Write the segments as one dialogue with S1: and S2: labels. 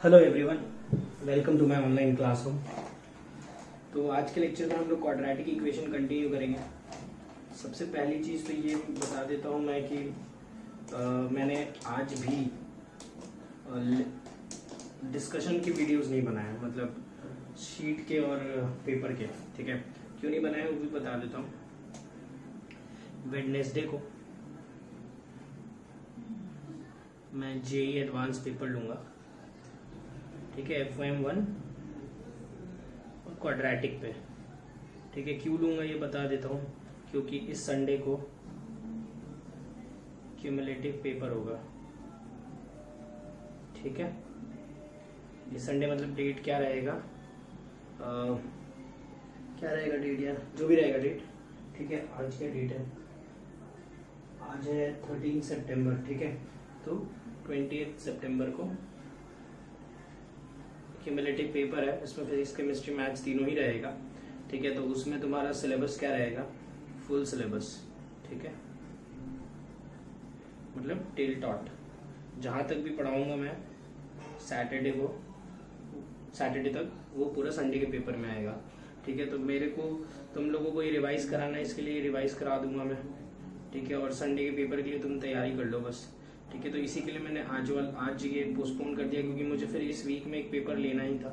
S1: Hello everyone, welcome to my online classroom. तो आज के लेक्चर में हम लोग क्वाड्रेटिक इक्वेशन कंटिन्यू करेंगे। सबसे पहली चीज़ तो ये बता देता हूँ मैं कि मैंने आज भी डिस्कशन की वीडियोस नहीं बनाया, मतलब शीट के और पेपर के। ठीक है, क्यों नहीं बनाया वो भी बता देता हूँ। वेडनेसडे को मैं जेई एडवांस पेपर लूँगा, ठीक है, FOM1 और क्वाड्रेटिक पे। ठीक है, क्यों लूँगा ये बता देता हूँ, क्योंकि इस संडे को क्यूमुलेटिव पेपर होगा। ठीक है, ये संडे मतलब डेट क्या रहेगा, क्या रहेगा डेट यार, जो भी रहेगा डेट। ठीक है, आज क्या डेट है, आज है 13 सितंबर। ठीक है, तो 20 सितंबर को क्यूमुलेटिव पेपर है। इसमें फिजिक्स केमिस्ट्री मैथ्स तीनों ही रहेगा। ठीक है, तो उसमें तुम्हारा सिलेबस क्या रहेगा, फुल सिलेबस। ठीक है, मतलब टिल टॉट जहाँ तक भी पढ़ाऊंगा मैं सैटरडे तक, वो पूरा संडे के पेपर में आएगा। ठीक है, तो मेरे को तुम लोगों को ये रिवाइज कराना है, इसके लिए रिवाइज करा दूंगा मैं। ठीक है, और संडे के पेपर के लिए तुम तैयारी कर लो बस। ठीक है, तो इसी के लिए मैंने आज ये पोस्टपोन कर दिया, क्योंकि मुझे फिर इस वीक में एक पेपर लेना ही था,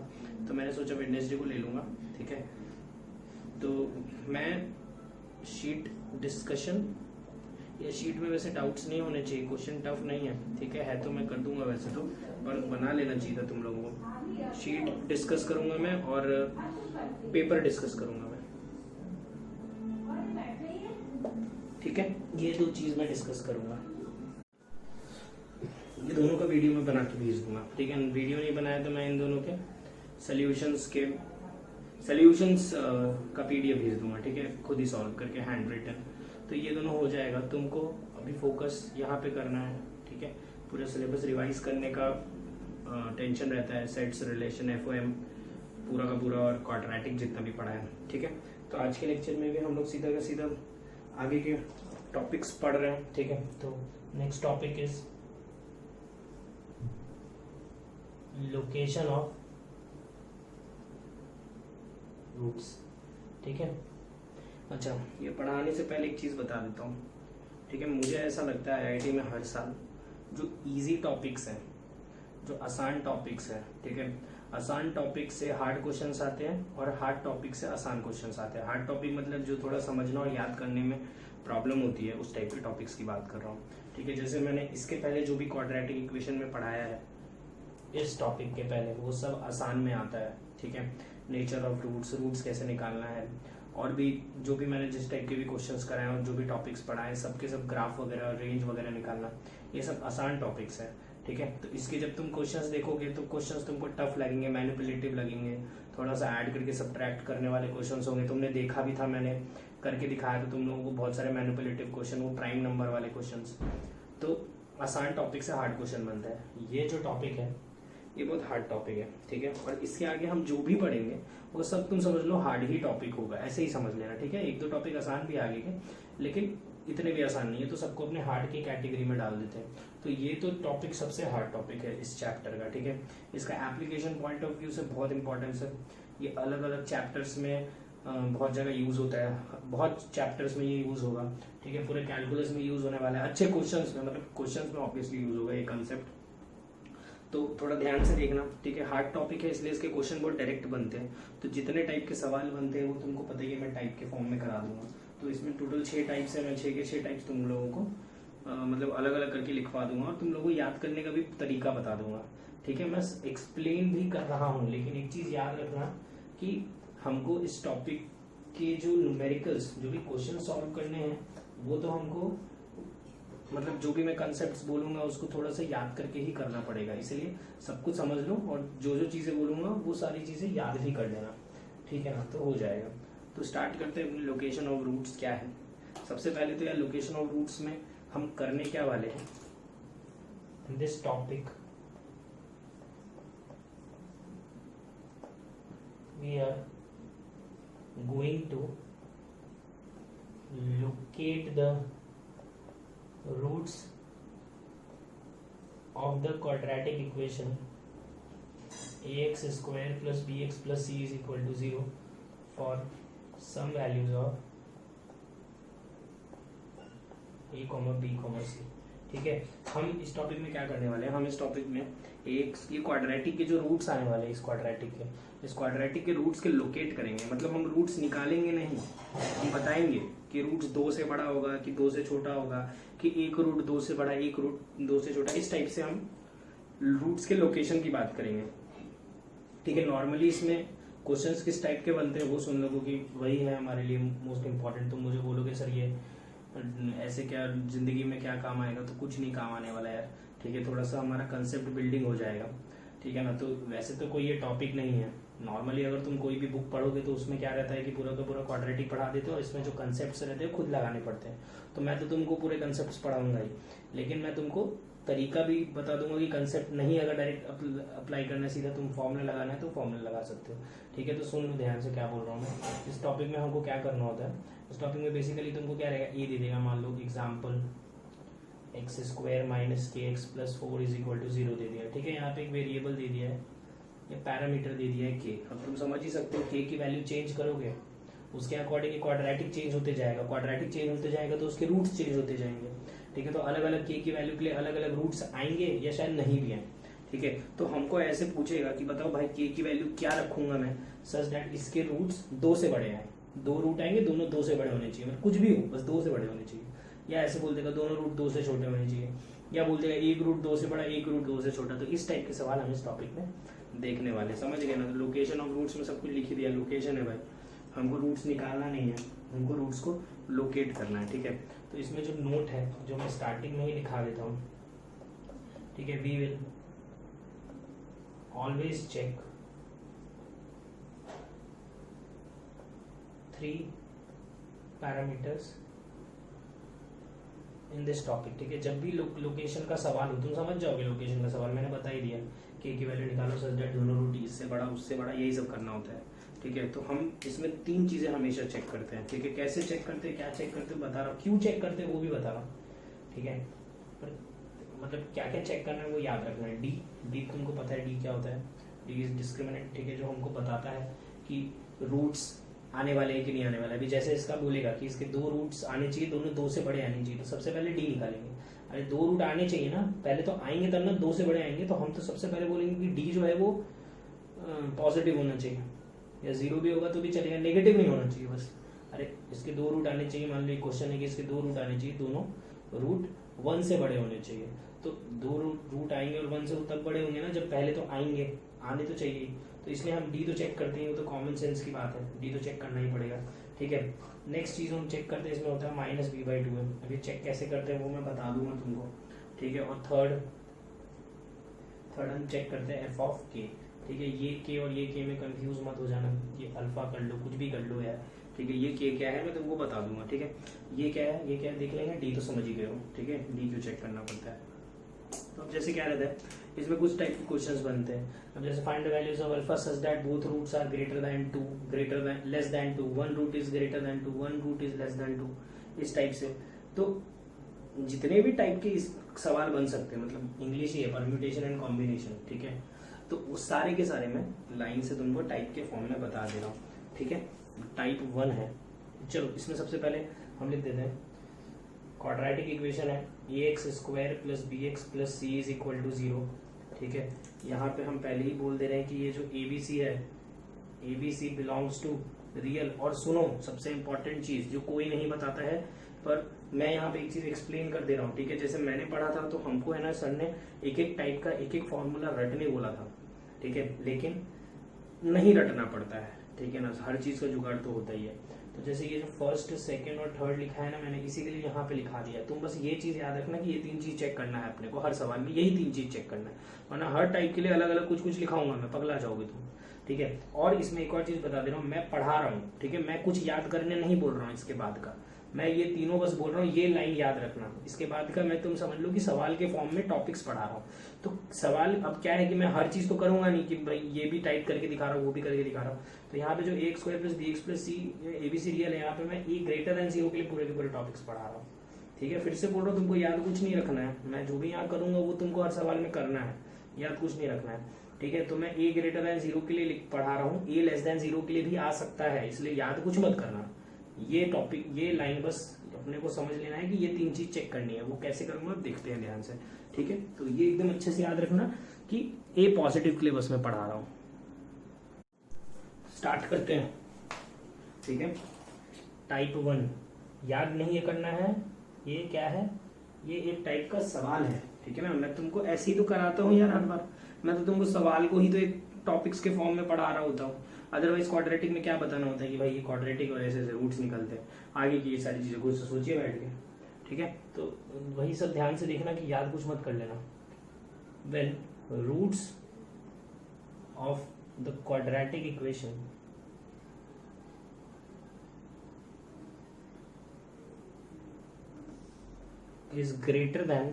S1: तो मैंने सोचा वेडनेसडे को ले लूँगा। ठीक है, तो मैं शीट डिस्कशन, ये शीट में वैसे डाउट्स नहीं होने चाहिए, क्वेश्चन टफ नहीं है। ठीक है तो मैं कर दूंगा वैसे तो, पर बना लेना चाहिए था तुम लोगों को। शीट डिस्कस करूंगा मैं और पेपर डिस्कस करूंगा मैं। ठीक है, ये दो चीज मैं डिस्कस करूंगा। ये दोनों का वीडियो मैं बना के भेज दूंगा। ठीक है, वीडियो नहीं बनाया तो मैं इन दोनों के सॉल्यूशंस का PDF भेज दूंगा। ठीक है, खुद ही सॉल्व करके हैंड रिटन। तो ये दोनों हो जाएगा। तुमको अभी फोकस यहाँ पे करना है। ठीक है, पूरा सिलेबस रिवाइज करने का टेंशन रहता है, सेट्स, रिलेशन, FOM पूरा का पूरा और क्वाड्रेटिक जितना भी पढ़ा है। ठीक है, तो आज के लेक्चर में भी हम लोग सीधा का सीधा आगे के टॉपिक्स पढ़ रहे हैं। ठीक है, तो next topic is location of roots. ठीक है, अच्छा, ये पढ़ाने से पहले एक चीज़ बता देता हूँ। ठीक है, मुझे ऐसा लगता है IIT में हर साल जो इजी टॉपिक्स हैं, जो आसान टॉपिक्स हैं, ठीक है, आसान टॉपिक से हार्ड क्वेश्चंस आते हैं और हार्ड टॉपिक से आसान क्वेश्चंस आते हैं। हार्ड टॉपिक मतलब जो थोड़ा समझना और याद करने में प्रॉब्लम होती है, उस टाइप के टॉपिक्स की बात कर रहा हूँ। ठीक है, जैसे मैंने इसके पहले जो भी क्वाड्रेटिक इक्वेशन में पढ़ाया है, इस टॉपिक के पहले वो सब आसान में आता है। ठीक है, नेचर ऑफ रूट्स कैसे निकालना है, और भी जो भी मैंने जिस टाइप के भी क्वेश्चंस कराए और जो भी टॉपिक्स पढ़ाए, सबके सब ग्राफ वगैरह, रेंज वगैरह निकालना, ये सब आसान टॉपिक्स हैं। ठीक है, तो इसके जब तुम क्वेश्चंस देखोगे तो क्वेश्चंस तुमको टफ लगेंगे, मैनिपुलेटिव लगेंगे, थोड़ा सा ऐड करके सब्ट्रैक्ट करने वाले क्वेश्चंस होंगे। तुमने देखा भी था, मैंने करके दिखाया था तुम लोगों को बहुत सारे मैनिपुलेटिव क्वेश्चन, वो प्राइम नंबर वाले क्वेश्चंस। तो आसान टॉपिक से हार्ड क्वेश्चन बनता है। ये जो टॉपिक है ये बहुत हार्ड टॉपिक है। ठीक है, और इसके आगे हम जो भी पढ़ेंगे वो सब तुम समझ लो हार्ड ही टॉपिक होगा, ऐसे ही समझ लेना। ठीक है, एक दो टॉपिक आसान भी आगे के, लेकिन इतने भी आसान नहीं है, तो सबको अपने हार्ड की कैटेगरी में डाल देते हैं। तो ये तो टॉपिक सबसे हार्ड टॉपिक है इस चैप्टर का। ठीक है, इसका एप्लीकेशन पॉइंट ऑफ व्यू से बहुत इंपॉर्टेंस है। ये अलग अलग चैप्टर्स में बहुत जगह यूज होता है, बहुत चैप्टर्स में ये यूज होगा। ठीक है, पूरे कैलकुलस में यूज होने वाला है, अच्छे क्वेश्चंस में, मतलब क्वेश्चंस में ऑब्वियसली यूज होगा ये कंसेप्ट, तो थोड़ा ध्यान से देखना। ठीक है, हार्ड टॉपिक है इसलिए इसके क्वेश्चन बहुत डायरेक्ट बनते हैं, तो जितने टाइप के सवाल बनते हैं वो तुमको पता ही है, मैं टाइप के फॉर्म में करा दूंगा। तो इसमें टोटल 6 टाइप्स है, मैं 6 के 6 टाइप्स तुम लोगों को मतलब अलग अलग करके लिखवा दूंगा, और तुम लोगों को याद करने का भी तरीका बता दूंगा। ठीक है, मैं एक्सप्लेन भी कर रहा हूँ, लेकिन एक चीज याद रखना कि हमको इस टॉपिक के जो न्यूमेरिकल्स, जो भी क्वेश्चन सॉल्व करने हैं, वो तो हमको मतलब जो भी मैं कंसेप्ट्स बोलूंगा उसको थोड़ा सा याद करके ही करना पड़ेगा, इसलिए सब कुछ समझ लो और जो जो चीजें बोलूंगा वो सारी चीजें याद भी कर लेना। ठीक है ना, तो हो जाएगा। तो स्टार्ट करते हैं। लोकेशन ऑफ रूट्स क्या है। सबसे पहले तो यार लोकेशन ऑफ रूट्स में हम करने क्या वाले हैं, this topic we are going to locate the roots of the quadratic equation ax square plus bx plus c is equal to 0 for some values of a comma b comma c। ठीक है, हम इस topic में क्या करने वाले हैं, हम इस टॉपिक में एक ये क्वाड्रेटिक के जो रूट्स आने वाले हैं इस क्वाड्रेटिक के रूट्स के लोकेट करेंगे। मतलब हम रूट्स निकालेंगे नहीं, हम बताएंगे कि रूट्स 2 से बड़ा होगा कि 2 से छोटा होगा, कि एक रूट 2 से बड़ा एक रूट 2 से छोटा। इस टाइप से हम रूट्स के लोकेशन की बात करेंगे। ठीक है, नॉर्मली इसमें क्वेश्चंस किस टाइप के बनते हैं वो सुन लो, क्योंकि वही है हमारे लिए मोस्ट इंपॉर्टेंट। तुम मुझे बोलोगे सर ये ऐसे क्या जिंदगी में क्या काम आएगा, तो कुछ नहीं काम आने वाला यार। ठीक है, थोड़ा सा हमारा कंसेप्ट बिल्डिंग हो जाएगा। ठीक है ना, तो वैसे तो कोई ये टॉपिक नहीं है। नॉर्मली अगर तुम कोई भी बुक पढ़ोगे तो उसमें क्या रहता है कि पूरा का पूरा क्वाड्रेटिक पढ़ा देते हो, इसमें जो कंसेप्ट्स रहते हैं खुद लगाने पड़ते हैं। तो मैं तो तुमको पूरे कंसेप्ट्स पढ़ाऊंगा ही, लेकिन मैं तुमको तरीका भी बता दूंगा कि कंसेप्ट नहीं अगर डायरेक्ट अप्लाई करना, सीधा तुम फॉर्मूला लगाना है तो फॉर्मूला लगा सकते हो। ठीक है, तो सुन लो ध्यान से क्या बोल रहा हूँ मैं। इस टॉपिक में हमको क्या करना होता है, इस टॉपिक में बेसिकली तुमको क्या रहेगा, ये दे देगा, मान लो example X square minus K X plus 4 is equal to 0 दे दिया। ठीक है, यहाँ पे एक वेरिएबल दे दिया है, ये पैरामीटर दे दिया है के। अब तुम समझ ही सकते हो के की वैल्यू चेंज करोगे उसके अकॉर्डिंग क्वाड्रेटिक चेंज होते जाएगा, क्वाड्रेटिक चेंज होते जाएगा तो उसके रूट्स चेंज होते जाएंगे। ठीक है, तो अलग अलग के की वैल्यू के लिए अलग अलग रूट्स आएंगे या शायद नहीं भी आए। ठीक है, तो हमको ऐसे पूछेगा कि बताओ भाई के की वैल्यू क्या रखूंगा मैं सच दैट इसके रूट्स 2 से बड़े आए। 2 रूट आएंगे, दोनों 2 से बड़े होने चाहिए, मतलब कुछ भी हो बस 2 से बड़े होने चाहिए। या ऐसे बोल देगा दोनों रूट 2 से छोटे होने चाहिए, या बोल देगा एक रूट 2 से बड़ा एक रूट 2 से छोटा। तो इस टाइप के सवाल हम इस टॉपिक में देखने वाले, समझ गए ना। लोकेशन ऑफ रूट्स में सब कुछ लिख दिया, लोकेशन है भाई, हमको रूट्स निकालना नहीं है, हमको रूट्स को लोकेट करना है। ठीक है, तो इसमें जो नोट है जो मैं स्टार्टिंग में ही लिखा देता हूँ। ठीक है, we will always check 3 parameters in this topic. ठीक है, जब भी लोकेशन का सवाल हो तुम समझ जाओगे लोकेशन का सवाल, मैंने बता ही दिया के की वैल्यू निकालो सच दैट दोनों रूट इससे बड़ा उससे बड़ा, यही सब करना होता है। ठीक है, तो हम इसमें 3 चीजें हमेशा चेक करते हैं। ठीक है, कैसे चेक करते हैं, क्या चेक करते हैं बता रहा हूँ, क्यों चेक करते हैं वो भी बता रहा हूँ। ठीक है, पर मतलब क्या क्या चेक करना है वो याद रखना है। डी तुमको पता है डी क्या होता है, डी इज डिस्क्रिमिनेंट। ठीक है, जो हमको बताता है कि रूट्स आने वाले हैं कि नहीं आने वाले। अभी जैसे इसका बोलेगा कि इसके 2 रूट्स आने चाहिए, दोनों 2 से बड़े आने चाहिए, तो सबसे पहले डी निकालेंगे। अरे 2 रूट आने चाहिए ना, पहले तो आएंगे तब ना 2 से बड़े आएंगे, तो हम तो सबसे पहले बोलेंगे कि डी जो है वो पॉजिटिव होना चाहिए, या 0 भी होगा तो भी चलेगा, नेगेटिव नहीं होना चाहिए बस। अरे इसके 2 रूट आने चाहिए, मान लो क्वेश्चन है कि इसके 2 रूट आने चाहिए, दोनों रूट 1 से बड़े होने चाहिए। तो 2 रूट आएंगे और 1 से तब बड़े होंगे ना जब पहले तो आएंगे, आने तो चाहिए। तो इसलिए हम डी तो चेक करते हैं, वो तो कॉमन सेंस की बात है, डी तो चेक करना ही पड़ेगा। ठीक है, नेक्स्ट चीज हम चेक करते हैं, इसमें होता है माइनस b/2 है। अभी चेक कैसे करते हैं वो मैं बता दूंगा तुमको। ठीक है, और थर्ड हम चेक करते हैं एफ ऑफ के। ठीक है, ये के और ये के में कंफ्यूज मत हो जाना, ये अल्फा कर लो, कुछ भी कर लो यार। ठीक है, ये के क्या है मैं तुमको बता दूंगा। ठीक है, ये क्या है, ये क्या है देख लेंगे, डी तो समझ ही गए हो। ठीक है, डी क्यों चेक करना पड़ता है। तो अब जैसे क्या रहता है, इसमें कुछ टाइप के क्वेश्चंस बनते हैं। अब जैसे find the values of alpha such that both roots are greater than 2, greater than less than 2, 1 root is greater than 2, 1 root is less than 2, इस टाइप से। तो जितने भी टाइप के इस सवाल बन सकते हैं, मतलब इंग्लिश ही है, परम्यूटेशन एंड कॉम्बिनेशन। ठीक है, तो उस सारे के सारे मैं लाइन से तुमको टाइप के फॉर्म में बता दे रहा हूँ। ठीक है, टाइप 1 है। चलो इसमें सबसे पहले हम लिख देते हैं क्वाड्रेटिक इक्वेशन है ax square plus bx plus c is equal to 0। ठीक है, यहाँ पे हम पहले ही बोल दे रहे हैं कि ये जो abc है, abc बिलोंग्स टू रियल। और सुनो सबसे इंपॉर्टेंट चीज जो कोई नहीं बताता है, पर मैं यहाँ पे एक चीज एक्सप्लेन कर दे रहा हूँ। ठीक है, जैसे मैंने पढ़ा था तो हमको है ना सर ने एक एक टाइप का एक एक फॉर्मूला रटने बोला था। ठीक है, लेकिन नहीं रटना पड़ता है। ठीक है ना, हर चीज का जुगाड़ तो होता ही है। तो जैसे ये जो फर्स्ट, सेकंड और थर्ड लिखा है ना मैंने, इसी के लिए यहाँ पे लिखा दिया। तुम बस ये चीज याद रखना कि ये 3 चीज चेक करना है अपने को, हर सवाल में यही 3 चीज चेक करना है, वरना हर टाइप के लिए अलग अलग कुछ कुछ लिखाऊंगा मैं, पगला जाओगे तुम। ठीक है, और इसमें एक और चीज बता दे रहा हूँ, मैं पढ़ा रहा हूँ। ठीक है, मैं कुछ याद करने नहीं बोल रहा हूँ इसके बाद का, मैं ये तीनों बस बोल रहा हूँ, ये लाइन याद रखना। इसके बाद का मैं तुम समझ लो कि सवाल के फॉर्म में टॉपिक्स पढ़ा रहा हूँ। तो सवाल अब क्या है कि मैं हर चीज तो करूंगा नहीं कि भाई ये भी टाइप करके दिखा रहा हूँ वो भी करके दिखा रहा हूँ। तो यहाँ पे जो ax square plus bx plus c abc real है, यहाँ पे मैं e ग्रेटर देन 0 के लिए पूरे के पूरे टॉपिक्स पढ़ा रहा हूँ। ठीक है, फिर से बोल रहा हूँ तुमको याद कुछ नहीं रखना है, मैं जो भी यहाँ करूंगा वो तुमको हर सवाल में करना है, याद कुछ नहीं रखना है। ठीक है। तो मैं a ग्रेटर देन 0 के लिए पढ़ा रहा हूँ, a लेस देन 0 के लिए भी आ सकता है, इसलिए याद कुछ मत करना। ये टॉपिक, ये लाइन बस अपने को समझ लेना है कि ये 3 चीज चेक करनी है। वो कैसे करूंगा अब देखते हैं ध्यान से, ठीक है। तो ये एकदम अच्छे से याद रखना कि a पॉजिटिव के लिए बस मैं पढ़ा रहा हूँ। स्टार्ट करते हैं, ठीक है। टाइप 1 याद नहीं करना है, ये क्या है, ये एक टाइप का सवाल है, ठीक है ना। मैं तुमको ऐसे ही तो कराता हूँ यार हर बार, मैं तो तुमको सवाल को ही तो एक टॉपिक्स के फॉर्म में पढ़ा रहा होता हूँ। अदरवाइज क्वाड्रेटिक में क्या बताना होता है कि भाई ये क्वाड्रेटिक और ऐसे ऐसे रूट्स निकलते हैं, आगे की ये सारी चीजें कुछ सोचिए बैठ के, ठीक है। तो वही सब ध्यान से देखना कि याद कुछ मत कर लेना। When roots of the quadratic equation is greater than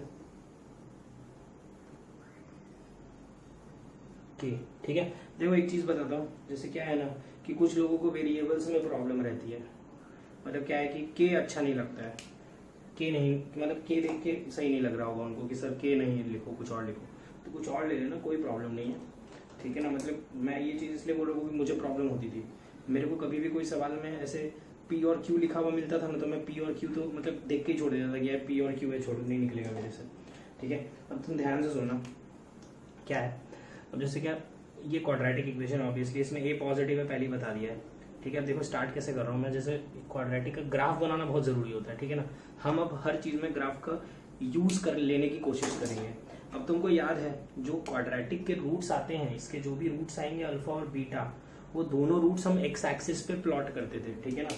S1: k, ठीक है। देखो एक चीज बताता हूँ, जैसे क्या है ना कि कुछ लोगों को वेरिएबल्स में प्रॉब्लम रहती है, मतलब क्या है कि k अच्छा नहीं लगता है, k नहीं, मतलब k देख के सही नहीं लग रहा होगा उनको कि सर k नहीं लिखो, कुछ और लिखो, तो कुछ और ले लेना, कोई प्रॉब्लम नहीं है, ठीक है ना। मतलब मैं ये चीज इसलिए बोल रहा हूँ कि मुझे प्रॉब्लम होती थी, मेरे को कभी भी कोई सवाल में ऐसे P और Q लिखा हुआ मिलता था ना, तो मैं P और Q तो मतलब देख के ही छोड़ देता था कि यार P और Q है, छोड़ नहीं निकलेगा मेरे से, ठीक है। अब तुम ध्यान से सुनना क्या है। अब जैसे क्या, ये क्वाड्रेटिक इक्वेशन ऑब्वियसली इसमें a पॉजिटिव है, पहले ही बता दिया है, ठीक है। अब देखो स्टार्ट कैसे कर रहा हूँ मैं, जैसे क्वाड्रेटिक का ग्राफ बनाना बहुत जरूरी होता है, ठीक है ना। हम अब हर चीज में ग्राफ का यूज कर लेने की कोशिश करेंगे। अब तुमको याद है जो क्वाड्रेटिक के रूट्स आते हैं, इसके जो भी रूट्स आएंगे अल्फा और बीटा, वो दोनों रूट्स हम एक्स एक्सिस पे प्लॉट करते थे, ठीक है ना।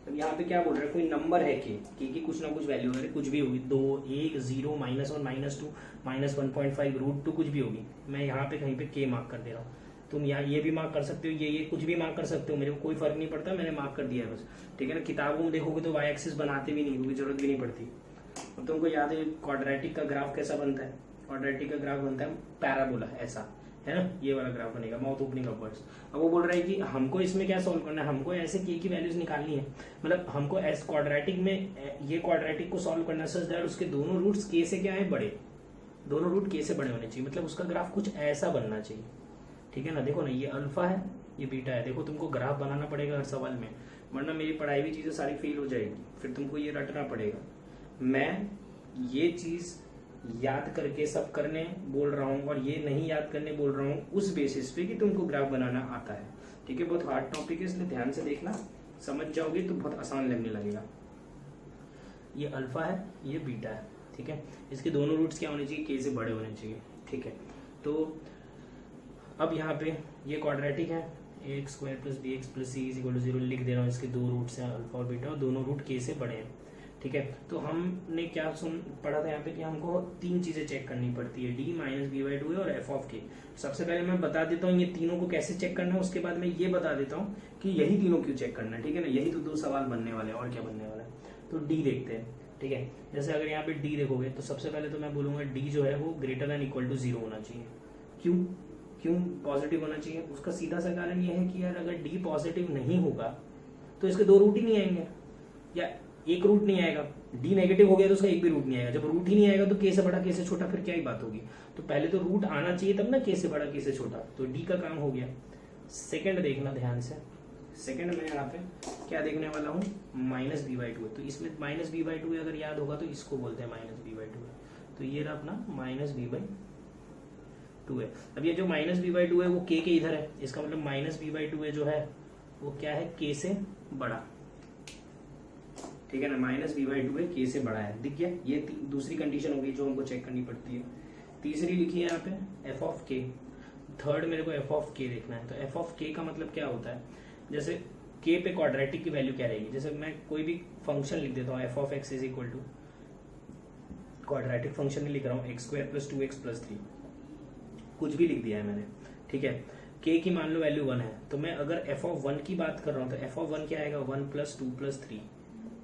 S1: अब यहाँ पे क्या बोल रहे हैं, कोई नंबर है के की कुछ ना कुछ वैल्यू है, कुछ भी होगी, 2 1 0 -1 -2 -1.5 √2 कुछ भी होगी। मैं यहाँ पे कहीं पे के मार्क कर दे रहा हूँ, तुम यहाँ ये भी मार्क कर सकते हो, ये कुछ भी मार्क कर सकते हो, मेरे को कोई फर्क नहीं पड़ता, मैंने मार्क कर दिया है बस, ठीक है ना। किताबों में देखोगे तो वाई एक्सिस बनाते भी नहीं, क्योंकि जरूरत भी नहीं पड़ती। अब तुमको याद है क्वाड्रेटिक का ग्राफ कैसा बनता है, क्वाड्रेटिक का ग्राफ बनता है पैराबोला, ऐसा है ना, ये वाला ग्राफ बनेगा, माउथ ओपनिंग अपवर्ड्स। अब वो बोल रहा है कि हमको इसमें क्या सॉल्व करना है, हमको ऐसे के की वैल्यूज निकालनी है, मतलब हमको एस क्वाड्रेटिक में ये क्वाड्रेटिक को सॉल्व करना सच दैट उसके दोनों रूट्स के से क्या है, बड़े, दोनों रूट के से बड़े होने चाहिए, मतलब उसका ग्राफ कुछ ऐसा बनना चाहिए, ठीक है ना। देखो ना, ये अल्फा है, ये बीटा है, देखो तुमको ग्राफ बनाना पड़ेगा हर सवाल में, वरना मेरी पढ़ाई हुई चीजें सारी फेल हो जाएगी, फिर तुमको ये रटना पड़ेगा। मैं ये चीज याद करके सब करने बोल रहा हूँ और ये नहीं याद करने बोल रहा हूँ उस बेसिस पे कि तुमको ग्राफ बनाना आता है, ठीक है। बहुत हार्ड टॉपिक है, इसलिए ध्यान से देखना, समझ जाओगे तो बहुत आसान लगने लगेगा। ये अल्फा है, ये बीटा है, ठीक है। इसके दोनों रूट्स क्या होने चाहिए, के से बड़े होने चाहिए, ठीक है। तो अब यहाँ पे ये क्वाड्रेटिक है, ax² + bx + c = 0 लिख दे रहा हूँ, इसके दो रूट्स हैं अल्फा और बीटा, और दोनों रूट के से बड़े हैं, ठीक है। तो हमने क्या पढ़ा था यहाँ पे कि हमको 3 चीजें चेक करनी पड़ती है, d - b/2 और f ऑफ k। सबसे पहले मैं बता देता हूँ ये तीनों को कैसे चेक करना है, उसके बाद मैं ये बता देता हूँ कि यही तीनों क्यों चेक करना है, ठीक है ना। यही तो 2 सवाल बनने वाले हैं, और क्या बनने वाला है। तो d देखते हैं, ठीक है। जैसे अगर यहाँ पे d देखोगे तो सबसे पहले तो मैं बोलूंगा d जो है वो > 0 होना चाहिए। क्यों पॉजिटिव होना चाहिए, उसका सीधा सा कारण ये है कि यार अगर d पॉजिटिव नहीं होगा तो इसके 2 रूट ही नहीं आएंगे, या एक रूट नहीं आएगा। d नेगेटिव हो गया तो उसका एक भी रूट नहीं आएगा, जब रूट ही नहीं आएगा तो k से बड़ा k से छोटा, फिर क्या ही बात होगी। तो पहले तो रूट आना चाहिए तब ना, k से बड़ा k से छोटा, तो d का काम हो गया। सेकंड देखना ध्यान से, सेकंड में यहाँ पे क्या देखने वाला हूँ, -b/2 है, तो इसमें -b/2 अगर याद होगा तो इसको बोलते हैं -b/2 है, तो ये रहा अपना -b/2 है। अब ये जो -b/2 है वो k के इधर है, इसका मतलब -b/2 है जो है वो क्या है, k से बड़ा, ठीक है ना। -b/2 है, k से बड़ा है, दिख गया। ये दूसरी कंडीशन होगी जो हमको चेक करनी पड़ती है। तीसरी लिखी है यहाँ पे f ऑफ k, थर्ड मेरे को f ऑफ k देखना है। तो f ऑफ k का मतलब क्या होता है, जैसे k पे क्वाड्रेटिक की वैल्यू क्या रहेगी, जैसे मैं कोई भी फंक्शन लिख देता हूँ, f of x = quadratic function नहीं लिख रहा हूँ, x² + 2x + 3, कुछ भी लिख दिया है मैंने, ठीक है। k की मान लो वैल्यू 1 है, तो मैं अगर f ऑफ 1 की बात कर रहा हूँ तो f ऑफ 1 क्या आएगा, 1 + 2 + 3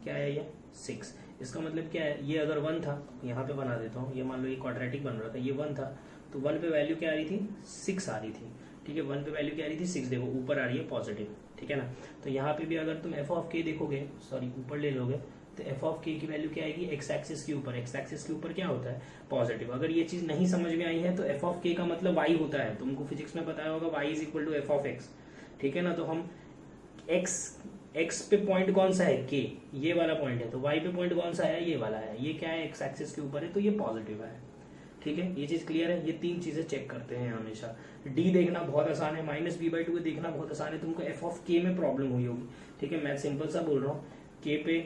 S1: क्या है, ये 6। इसका मतलब क्या है, ये अगर 1 था, यहाँ पे बना देता हूँ, ये मान लो ये क्वाड्रेटिक बन रहा था, ये 1 था, तो 1 पे वैल्यू क्या आ रही थी, 6 आ रही थी, ठीक है। 1 पे वैल्यू क्या आ रही थी, 6, देखो ऊपर आ रही है पॉजिटिव, ठीक है ना। तो यहाँ पे भी अगर तुम f ऑफ k देखोगे, सॉरी ऊपर ले लोगे, तो एफ ऑफ के की वैल्यू क्या आएगी एक्स एक्सिस के ऊपर। एक्स एक्सिस के ऊपर क्या होता है पॉजिटिव। अगर ये चीज नहीं समझ में आई है तो एफ ऑफ के का मतलब वाई होता है, तुमको फिजिक्स में बताया होगा Y is equal to F of X, ठीक है ना। तो हम एक्स पे पॉइंट कौन सा है के, ये वाला पॉइंट है, तो वाई पे पॉइंट कौन सा है ये वाला है, ये क्या है एक्स एक्सिस के ऊपर है तो ये पॉजिटिव है, ठीक है। ये चीज क्लियर है। ये तीन चीजें चेक करते हैं हमेशा। डी देखना बहुत आसान है, माइनस बी बाई टू देखना बहुत आसान है। तुमको एफ ऑफ के में प्रॉब्लम हुई होगी, ठीक है। मैं सिंपल सा बोल रहा हूँ, के पे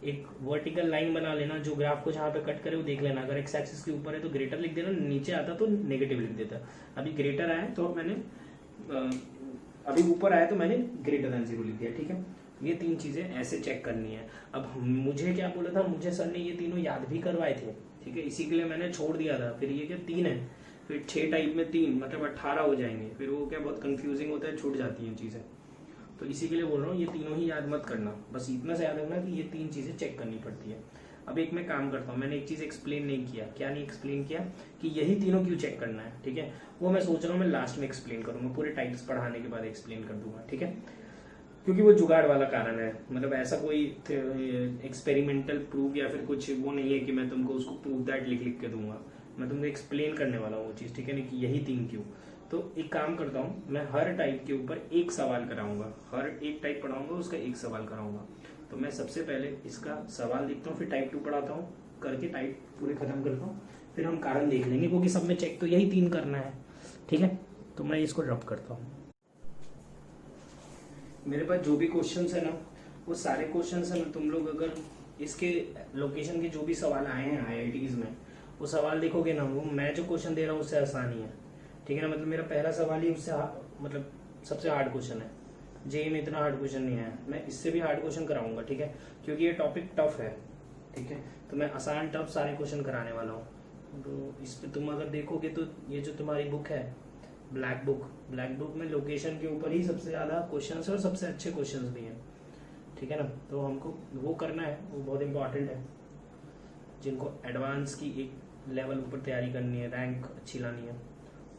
S1: एक वर्टिकल लाइन बना लेना, जो ग्राफ को जहाँ पे कट करे वो देख लेना। अगर एक्स एक्सिस के ऊपर है तो ग्रेटर लिख देना, नीचे आता तो नेगेटिव लिख देता। अभी ग्रेटर आया तो मैंने अभी ऊपर आया तो मैंने ग्रेटर देन 0 लिख दिया, ठीक है। ये तीन चीजें ऐसे चेक करनी है। अब मुझे क्या बोला था, मुझे सर ने ये तीनों याद भी करवाए थे, ठीक है। इसी के लिए मैंने छोड़ दिया था। फिर ये क्या 3 है, फिर 6 टाइप में 3 मतलब 18 हो जाएंगे, फिर वो क्या बहुत कंफ्यूजिंग होता है, छूट जाती हैं चीजें। तो इसी के लिए बोल रहा हूँ ये तीनों ही याद मत करना, बस इतना से याद रखना कि ये 3 चीजें चेक करनी पड़ती है। अब एक मैं काम करता हूँ, मैंने एक चीज एक्सप्लेन नहीं किया। क्या नहीं एक्सप्लेन किया कि यही तीनों क्यों चेक करना है, ठीक है। वो मैं सोच रहा हूँ मैं लास्ट में एक्सप्लेन करूंगा, पूरे टाइप्स पढ़ाने के बाद एक्सप्लेन कर दूंगा, ठीक है। क्योंकि वो जुगाड़ वाला कारण है, मतलब ऐसा कोई एक्सपेरिमेंटल प्रूफ या फिर कुछ वो नहीं है कि मैं तुमको उसको प्रूफ दैट लिख लिख के दूंगा। मैं तुमको एक्सप्लेन करने वाला हूँ वो चीज़, ठीक है ना, कि यही 3 क्यों। तो एक काम करता हूँ, मैं हर टाइप के ऊपर एक सवाल कराऊंगा, हर एक टाइप पढ़ाऊंगा उसका एक सवाल कराऊंगा। तो मैं सबसे पहले इसका सवाल देखता हूँ, फिर टाइप 2 पढ़ाता हूँ, करके टाइप पूरे खत्म करता हूँ, फिर हम कारण देख लेंगे, क्योंकि सब में चेक तो यही 3 करना है, ठीक है। तो मैं इसको ड्रॉप करता हूँ। मेरे पास जो भी क्वेश्चंस है ना, वो सारे क्वेश्चंस है ना, तुम लोग अगर इसके लोकेशन के जो भी सवाल आए हैं आईआईटीज में, वो सवाल देखोगे ना, वो मैं जो क्वेश्चन दे रहा हूँ उससे आसान ही है, ठीक है ना। मतलब मेरा पहला सवाल ही उससे मतलब सबसे हार्ड क्वेश्चन है। जेई में इतना हार्ड क्वेश्चन नहीं है, मैं इससे भी हार्ड क्वेश्चन कराऊंगा, ठीक है, क्योंकि ये टॉपिक टफ है, ठीक है। तो मैं आसान टफ सारे क्वेश्चन कराने वाला हूँ। तो इस पर तुम अगर देखोगे तो ये जो तुम्हारी बुक है ब्लैक बुक में लोकेशन के ऊपर ही सबसे ज़्यादा क्वेश्चन है और सबसे अच्छे क्वेश्चन भी हैं, ठीक है ना। तो हमको वो करना है, वो बहुत इंपॉर्टेंट है। जिनको एडवांस की एक लेवल ऊपर तैयारी करनी है, रैंक अच्छी लानी है,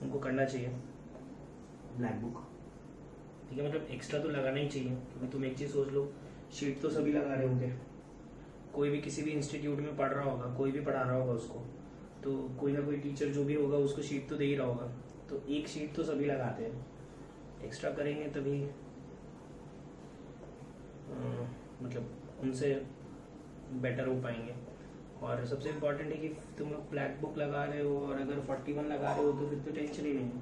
S1: उनको करना चाहिए ब्लैक बुक, ठीक है। मतलब एक्स्ट्रा तो लगाना ही चाहिए, क्योंकि तुम एक चीज़ सोच लो, शीट तो सभी लगा रहे होंगे, कोई भी किसी भी इंस्टीट्यूट में पढ़ रहा होगा, कोई भी पढ़ा रहा होगा उसको, तो कोई ना कोई टीचर जो भी होगा उसको शीट तो दे ही रहा होगा। तो एक शीट तो सभी लगाते हैं, एक्स्ट्रा करेंगे तभी मतलब उनसे बेटर हो पाएंगे। और सबसे इम्पोर्टेंट है कि तुम लोग ब्लैक बुक लगा रहे हो, और अगर 41 लगा रहे हो तो फिर तो टेंशन ही नहीं है,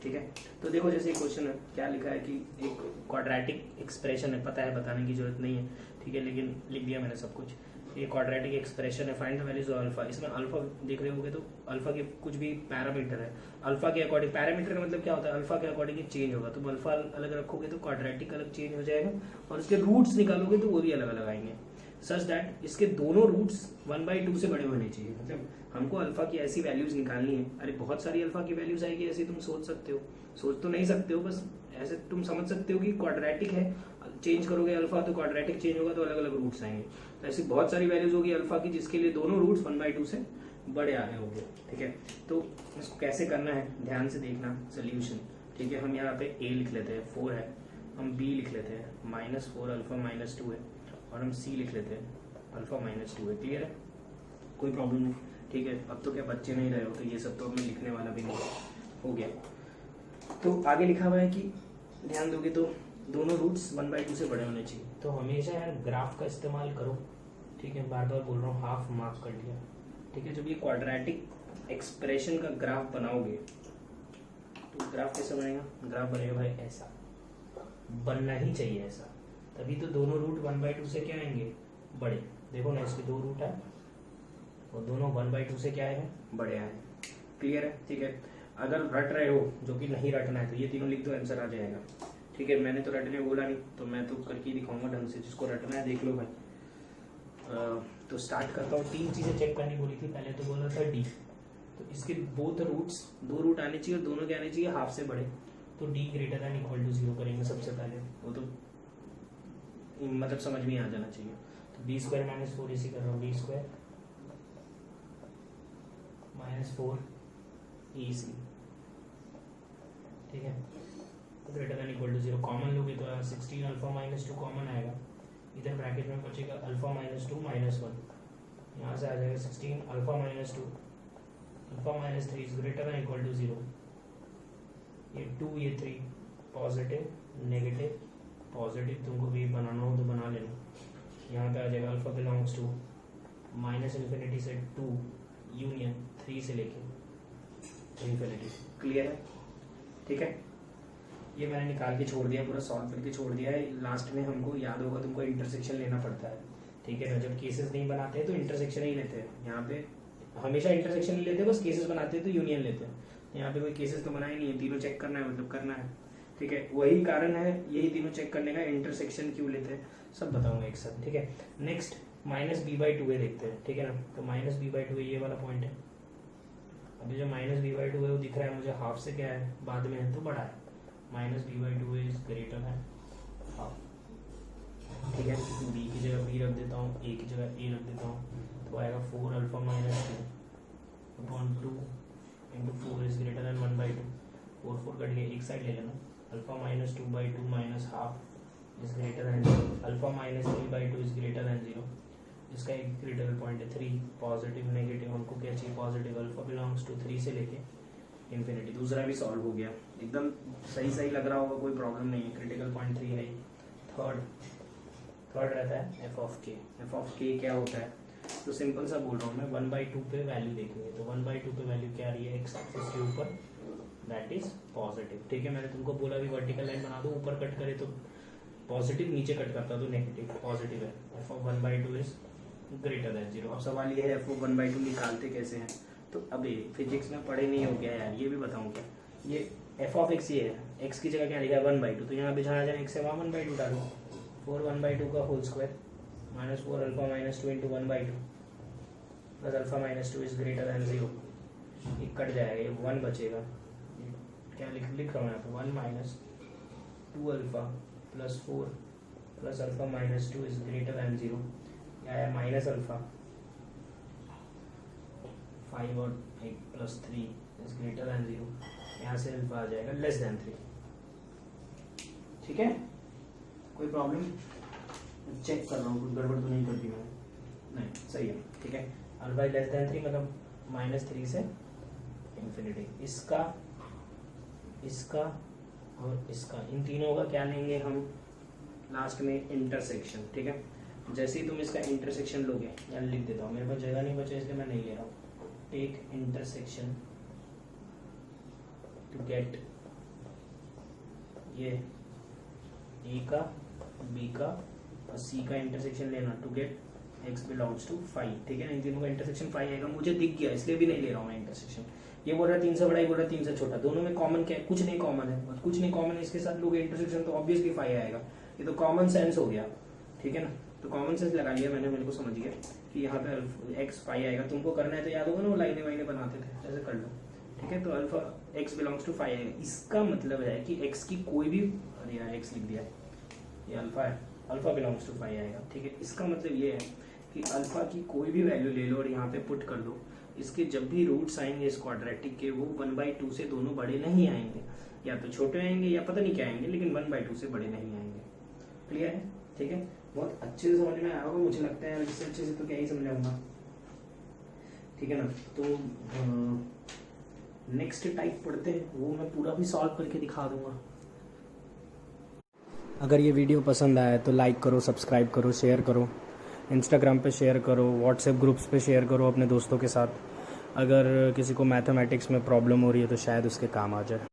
S1: ठीक है। तो देखो जैसे क्वेश्चन है, क्या लिखा है कि एक क्वाड्रेटिक एक्सप्रेशन है, पता है बताने की जरूरत नहीं है, ठीक है, लेकिन लिख दिया मैंने सब कुछ। ये क्वाड्रेटिक एक्सप्रेशन है, find the values of alpha. इसमें अल्फा देख रहे होगे तो अल्फा के कुछ भी पैरामीटर है, अल्फा के अकॉर्डिंग, पैरामीटर का मतलब क्या होता है, अल्फा के अकॉर्डिंग चेंज होगा। तुम अल्फा अलग रखोगे तो क्वाड्रेटिक अलग चेंज हो जाएगा, और इसके रूट्स निकालोगे तो वो भी अलग अलग आएंगे, सच दैट इसके दोनों रूट्स 1/2 से बड़े होने चाहिए। मतलब हमको अल्फा की ऐसी वैल्यूज निकालनी है, अरे बहुत सारी अल्फा की वैल्यूज आएगी, ऐसे तुम सोच सकते हो, सोच तो नहीं सकते हो, बस ऐसे तुम समझ सकते हो कि क्वाड्रेटिक है, चेंज करोगे अल्फा तो क्वाड्रेटिक चेंज होगा, तो अलग अलग रूट्स आएंगे। तो ऐसी बहुत सारी वैल्यूज होगी अल्फा की जिसके लिए दोनों रूट्स 1/2 से बड़े आ रहे होंगे, ठीक है। तो इसको कैसे करना है ध्यान से देखना, सोल्यूशन, ठीक है। हम यहाँ पे a लिख लेते हैं 4 है, हम b लिख लेते हैं -4 अल्फा -2 है, और हम c लिख लेते हैं अल्फा -2 है। क्लियर है, कोई प्रॉब्लम नहीं, ठीक है। अब तो क्या बच्चे नहीं रहे हो, तो ये सब तो मैं लिखने वाला भी नहीं, हो गया। तो आगे लिखा हुआ है कि ध्यान दोगे तो दोनों रूट्स 1/2 से बड़े होने चाहिए। तो हमेशा यार ग्राफ का इस्तेमाल करो, ठीक है, बार बार बोल रहा हूँ, हाफ मार्क कर लिया, ठीक है। जब ये क्वाड्रेटिक एक्सप्रेशन का ग्राफ बनाओगे तो ग्राफ कैसे बनेगा, ग्राफ बनेगा भाई ऐसा, बनना ही चाहिए ऐसा, तभी तो दोनों रूट 1/2 से क्या आएंगे, बड़े। देखो ना इसके 2 रूट है और दोनों 1/2 से क्या आए, बड़े आए। क्लियर है, ठीक है। अगर रट रहे हो, जो कि नहीं रटना है, तो ये तीनों लिख दो, आंसर आ जाएगा, ठीक है। मैंने तो रटने बोला नहीं, तो मैं तो करके दिखाऊंगा ढंग से, जिसको रटना है देख लो भाई। तो स्टार्ट करता हूँ। 3 चीजें चेक करनी बोली थी, पहले तो बोला था डी, तो इसके बोथ रूट्स, 2 रूट आने चाहिए और दोनों के आने चाहिए हाफ से बड़े, तो D greater than equal to 0 करेंगे सबसे पहले, वो तो मतलब समझ में आ जाना चाहिए। तो b² - 4 इसी कर रहा हूँ, b² - 4 EC, ठीक है, greater than equal to 0। Common लोगे तो 16 अल्फा -2 कॉमन आएगा, इधर ब्रैकेट में बचेगा अल्फा माइनस 2 माइनस 1, यहाँ से आ जाएगा 16 alpha minus 2 alpha minus 3 is greater than equal to 0, ये 2 ये 3 पॉजिटिव नेगेटिव पॉजिटिव, तुमको भी बनाना हो तो बना लेना। यहाँ पे आ जाएगा alpha belongs to minus infinity से 2 यूनियन 3 से लेके इन्फिनिटी। क्लियर है? ठीक है, ये मैंने निकाल के छोड़ दिया, पूरा सॉल्व करके छोड़ दिया है। लास्ट में हमको याद होगा तुमको इंटरसेक्शन लेना पड़ता है, ठीक है ना। जब केसेस नहीं बनाते हैं तो इंटरसेक्शन ही लेते हैं, यहाँ पे हमेशा इंटरसेक्शन नहीं लेते, बस केसेस बनाते हैं तो यूनियन लेते हैं। यहाँ पे कोई केसेस तो बनाए नहीं है, तीनों चेक करना है, मतलब करना है, ठीक है। वही कारण है, यही तीनों चेक करने का, इंटरसेक्शन क्यों लेते हैं सब बताऊंगा एक साथ, ठीक है। नेक्स्ट माइनस बी बाई 2 देखते हैं, ठीक है ना। तो माइनस बी बाई 2 ये वाला पॉइंट है। अभी जो माइनस बी बाई 2 है वो दिख रहा है मुझे हाफ से क्या है, बाद में है तो बड़ा है। Minus B by 2 is greater है हाफ, ठीक है। बी की जगह बी रख देता हूँ, ए की जगह ए रख देता हूँ, तो आएगा 4 alpha minus 2 upon 2 into 4 is greater then 1 by 2। 4 cut गया, एक साइड ले लेना। Alpha minus 2 by 2 minus half is greater than 0। Alpha minus 3 by 2 is greater than 0। इसका एक क्रिटिकल पॉइंट है 3, पॉजिटिव नेगेटिव, हमको क्या चाहिए पॉजिटिव। अल्फा बिलोंग्स टू 3 से लेके इन्फिनिटी। दूसरा भी सॉल्व हो गया, एकदम सही लग रहा होगा, कोई प्रॉब्लम नहीं है। क्रिटिकल पॉइंट 3 है। थर्ड रहता है एफ ऑफ के। एफ ऑफ के क्या होता है, तो सिंपल सा बोल रहा हूँ मैं, 1/2 पे वैल्यू देखेंगे। तो 1/2 पे वैल्यू क्या आ रही है एक्स एक्सिस के ऊपर, दैट इज पॉजिटिव, ठीक है। मैंने तुमको बोला भी वर्टिकल लाइन बना दो, ऊपर कट करे तो पॉजिटिव, नीचे कट करता तो नेगेटिव, पॉजिटिव है। F of 1/2 is greater than 0। अब सवाल ये है एफ ऑफ 1/2 निकालते कैसे हैं, तो अभी फिजिक्स में पढ़े नहीं हो गया यार, ये भी बताऊँ क्या। ये एफ ऑफ एक्स ये है, एक्स की जगह क्या लिखा है 1/2, तो यहाँ पे जहाँ जाए एक्स से वहाँ 1/2 डालो। 4 1/2 का whole square minus 4 alpha minus 2 into 1/2 plus alpha minus 2 is greater than 0। ये कट जाएगा, ये 1 बचेगा। क्या लिख रहा हूँ यहाँ पे 1 minus 2 alpha plus 4 plus alpha minus 2 is greater than 0। क्या है माइनस अल्फा 5 और 1 प्लस 3 इज ग्रेटर देन 0। यहाँ से अल्फा आ जाएगा लेस देन 3, ठीक है। कोई प्रॉब्लम, चेक कर रहा हूँ कुछ गड़बड़ तो नहीं कर दी मैंने, नहीं सही है, ठीक है। अल्फा लेस देन 3 मतलब -3 से इन्फिनिटी। इसका और इसका, इन तीनों का क्या लेंगे हम लास्ट में इंटरसेक्शन, ठीक है। जैसे ही तुम इसका इंटरसेक्शन लोगे, या लिख देता हूँ, मेरे पास जगह नहीं बचा इसलिए मैं नहीं ले रहा हूँ। टेक इंटरसेक्शन टू गेट ये ए का बी का और सी का इंटरसेक्शन लेना to get x belongs to 5, ठीक है ना। इन तीनों का इंटरसेक्शन 5 आएगा, मुझे दिख गया इसलिए भी नहीं ले रहा हूँ मैं इंटरसेक्शन। ये बोल रहा है 3 से बड़ा, ये बोल रहा है 3 से छोटा, दोनों में कॉमन क्या है, कुछ नहीं कॉमन है, कुछ नहीं कॉमन है। इसके साथ लोग इंटरसेक्शन तो ऑब्वियसली 5 आएगा, ये तो कॉमन सेंस हो गया, ठीक है ना। तो कॉमन सेंस लगा लिया मैंने, मेरे को समझ गया कि यहाँ पे एक्स 5 आएगा। तुमको करना है तो याद होगा ना, वो लाइनें वाइनें बनाते थे, ऐसे कर लो, ठीक है। तो अल्फा एक्स बिलोंग्स टू 5 आएगा। इसका मतलब है कि एक्स की कोई भी, अरे यार एक्स लिख दिया, ये अल्फा है, अल्फा बिलोंग्स टू 5 आएगा, ठीक है। इसका मतलब ये है कि अल्फा की कोई भी वैल्यू ले लो और यहाँ पे पुट कर दो, इसके जब भी रूट्स आएंगे इस क्वाड्रेटिक के, वो 1/2 से दोनों बड़े नहीं आएंगे, या तो छोटे आएंगे या पता नहीं क्या आएंगे, लेकिन 1/2 से बड़े नहीं आएंगे। क्लियर है, ठीक है। बहुत अच्छे से समझ में आया होगा मुझे लगता है, इससे अच्छे से तो क्या ही समझाऊंगा, ठीक है ना। तो नेक्स्ट टाइप पढ़ते हैं, वो मैं पूरा भी सॉल्व करके दिखा दूंगा। अगर ये वीडियो पसंद आया तो लाइक करो, सब्सक्राइब करो, शेयर करो, इंस्टाग्राम पे शेयर करो, व्हाट्सएप ग्रुप्स पे शेयर करो अपने दोस्तों के साथ। अगर किसी को मैथमेटिक्स में प्रॉब्लम हो रही है तो शायद उसके काम आ जाए।